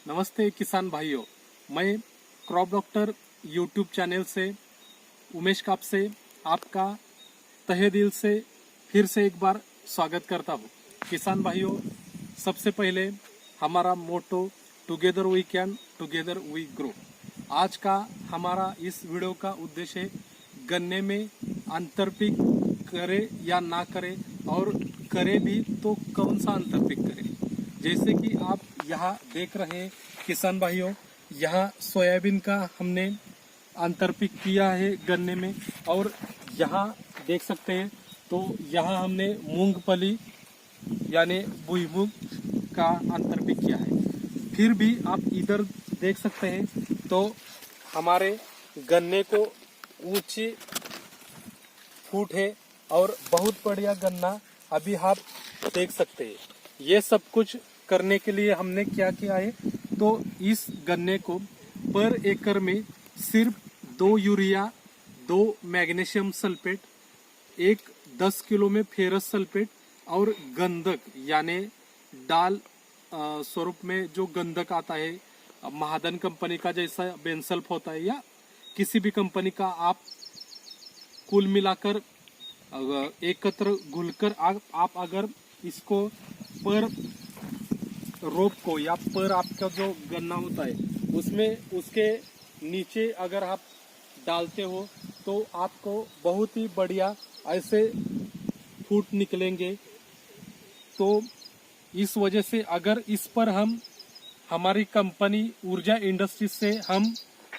नमस्ते किसान भाइयों, मैं क्रॉप डॉक्टर यूट्यूब चैनल से उमेश काप से आपका तहे दिल से फिर से एक बार स्वागत करता हूँ। किसान भाइयों, सबसे पहले हमारा motto together we can together we grow. आज का हमारा इस वीडियो का उद्देश्य है गन्ने में अंतरपीक करे या ना करे, और करे भी तो कौन सा अंतरपीक करे। जैसे कि आप यहाँ देख रहे हैं किसान भाइयों, यहाँ सोयाबीन का हमने अंतरपीक किया है गन्ने में, और यहाँ देख सकते हैं तो यहाँ हमने मूंगफली यानी भुईमुग का अंतरपीक किया है। फिर भी आप इधर देख सकते हैं तो हमारे गन्ने को ऊंची फूट है और बहुत बढ़िया गन्ना अभी आप देख सकते हैं। ये सब कुछ करने के लिए हमने क्या किया है, तो इस गन्ने को पर एकड़ में सिर्फ 2 यूरिया, 2 मैग्नीशियम सल्फेट, 1 10 किलो में फेरस सल्फेट और गंधक यानी डाल स्वरूप में जो गंधक आता है, महादन कंपनी का जैसा बेंसल्फ होता है या किसी भी कंपनी का, आप कुल मिलाकर एकत्र घुलकर आप अगर इसको पर रोप को या पर आपका जो गन्ना होता है उसमें उसके नीचे अगर आप डालते हो तो आपको बहुत ही बढ़िया ऐसे फूट निकलेंगे। तो इस वजह से अगर इस पर हम हमारी कंपनी ऊर्जा इंडस्ट्रीज से हम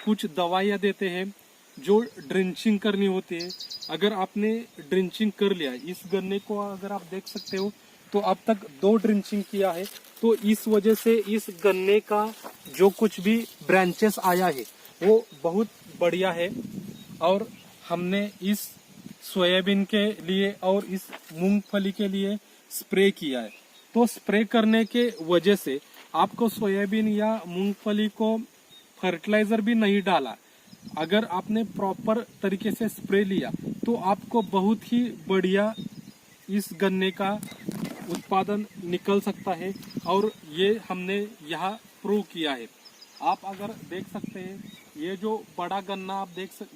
कुछ दवाइयाँ देते हैं जो ड्रिंचिंग करनी होती है। अगर आपने ड्रिंचिंग कर लिया इस गन्ने को, अगर आप देख सकते हो तो अब तक 2 ड्रिंचिंग किया है, तो इस वजह से इस गन्ने का जो कुछ भी ब्रांचेस आया है वो बहुत बढ़िया है। और हमने इस सोयाबीन के लिए और इस मूंगफली के लिए स्प्रे किया है। तो स्प्रे करने के वजह से आपको सोयाबीन या मूंगफली को फर्टिलाइजर भी नहीं डाला, अगर आपने प्रॉपर तरीके से स्प्रे लिया तो आपको बहुत ही बढ़िया इस गन्ने का उत्पादन निकल सकता है। और ये हमने यहाँ प्रूव किया है। आप अगर देख सकते हैं ये जो बड़ा गन्ना आप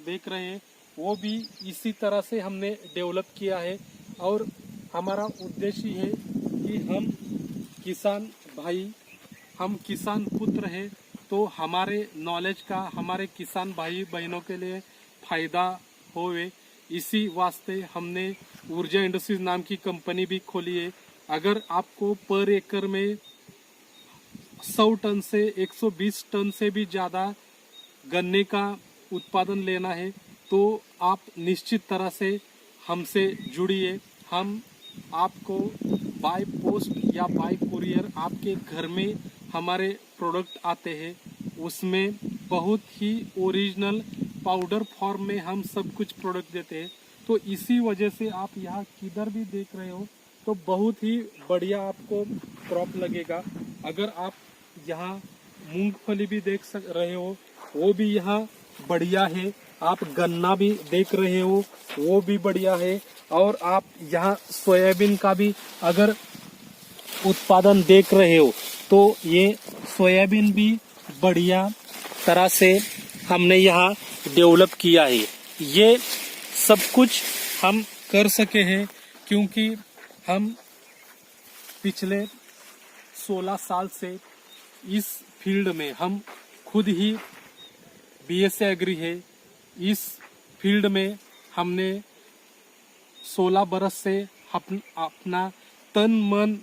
देख रहे हैं वो भी इसी तरह से हमने डेवलप किया है। और हमारा उद्देश्य है कि हम किसान भाई, हम किसान पुत्र हैं, तो हमारे नॉलेज का हमारे किसान भाई बहनों के लिए फायदा होवे, इसी वास्ते हमने ऊर्जा इंडस्ट्रीज नाम की कंपनी भी खोली है। अगर आपको पर एकड़ में 100 टन से 120 टन से भी ज़्यादा गन्ने का उत्पादन लेना है तो आप निश्चित तरह से हमसे जुड़िए। हम आपको बाय पोस्ट या बाय कुरियर आपके घर में हमारे प्रोडक्ट आते हैं, उसमें बहुत ही ओरिजिनल पाउडर फॉर्म में हम सब कुछ प्रोडक्ट देते हैं। तो इसी वजह से आप यहाँ किधर भी देख रहे हो तो बहुत ही बढ़िया आपको क्रॉप लगेगा। अगर आप यहाँ मूंगफली भी देख रहे हो वो भी यहाँ बढ़िया है, आप गन्ना भी देख रहे हो वो भी बढ़िया है, और आप यहाँ सोयाबीन का भी अगर उत्पादन देख रहे हो तो ये सोयाबीन भी बढ़िया तरह से हमने यहाँ डेवलप किया है। ये सब कुछ हम कर सके हैं क्योंकि हम पिछले 16 साल से इस फील्ड में, हम खुद ही बीएससी एग्री है, इस फील्ड में हमने 16 बरस से अपना तन मन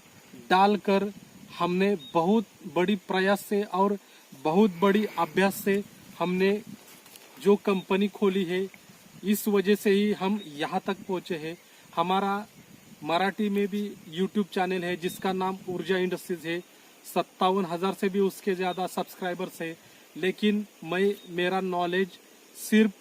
डालकर हमने बहुत बड़ी प्रयास से और बहुत बड़ी अभ्यास से हमने जो कंपनी खोली है, इस वजह से ही हम यहाँ तक पहुँचे हैं। हमारा मराठी में भी यूट्यूब चैनल है जिसका नाम ऊर्जा इंडस्ट्रीज है, 57,000 से भी उसके ज़्यादा सब्सक्राइबर्स है। लेकिन मेरा नॉलेज सिर्फ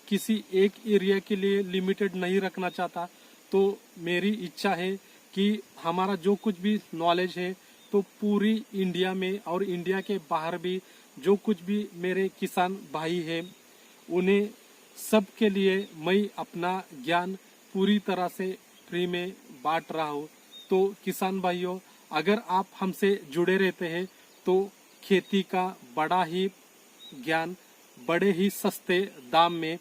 किसी एक एरिया के लिए लिमिटेड नहीं रखना चाहता। तो मेरी इच्छा है कि हमारा जो कुछ भी नॉलेज है तो पूरी इंडिया में और इंडिया के बाहर भी जो कुछ भी मेरे किसान भाई हैं उन्हें सब के लिए मैं अपना ज्ञान पूरी तरह से फ्री में बांट रहा हूँ। तो किसान भाइयों, अगर आप हमसे जुड़े रहते हैं तो खेती का बड़ा ही ज्ञान बड़े ही सस्ते दाम में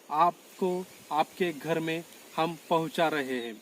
आपको आपके घर में हम पहुंचा रहे हैं।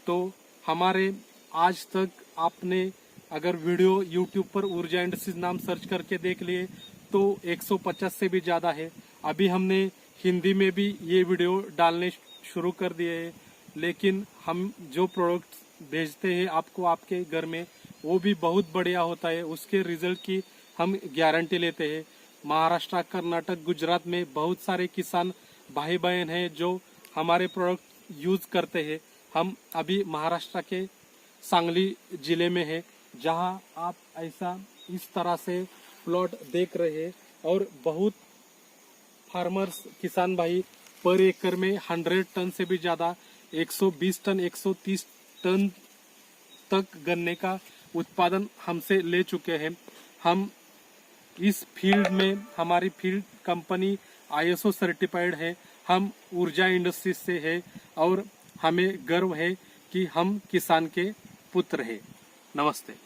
तो हमारे आज तक आपने अगर वीडियो YouTube पर ऊर्जा इंडस्ट्रीज नाम सर्च करके देख लिए तो 150 से भी ज़्यादा है। अभी हमने हिंदी में भी ये वीडियो डालने शुरू कर दिए हैं, लेकिन हम जो प्रोडक्ट भेजते हैं आपको आपके घर में वो भी बहुत बढ़िया होता है। उसके रिजल्ट की हम गारंटी लेते हैं। महाराष्ट्र, कर्नाटक, गुजरात में बहुत सारे किसान भाई बहन हैं जो हमारे प्रोडक्ट यूज करते हैं। हम अभी महाराष्ट्र के सांगली जिले में है, जहां आप ऐसा इस तरह से प्लॉट देख रहे हैं और बहुत फार्मर्स किसान भाई पर एकड़ में 100 टन से भी ज्यादा 120 टन 130 टन तक गन्ने का उत्पादन हमसे ले चुके हैं। हम इस फील्ड में हमारी फील्ड कंपनी ISO सर्टिफाइड है। हम ऊर्जा इंडस्ट्रीज से है और हमें गर्व है कि हम किसान के पुत्र हैं। नमस्ते।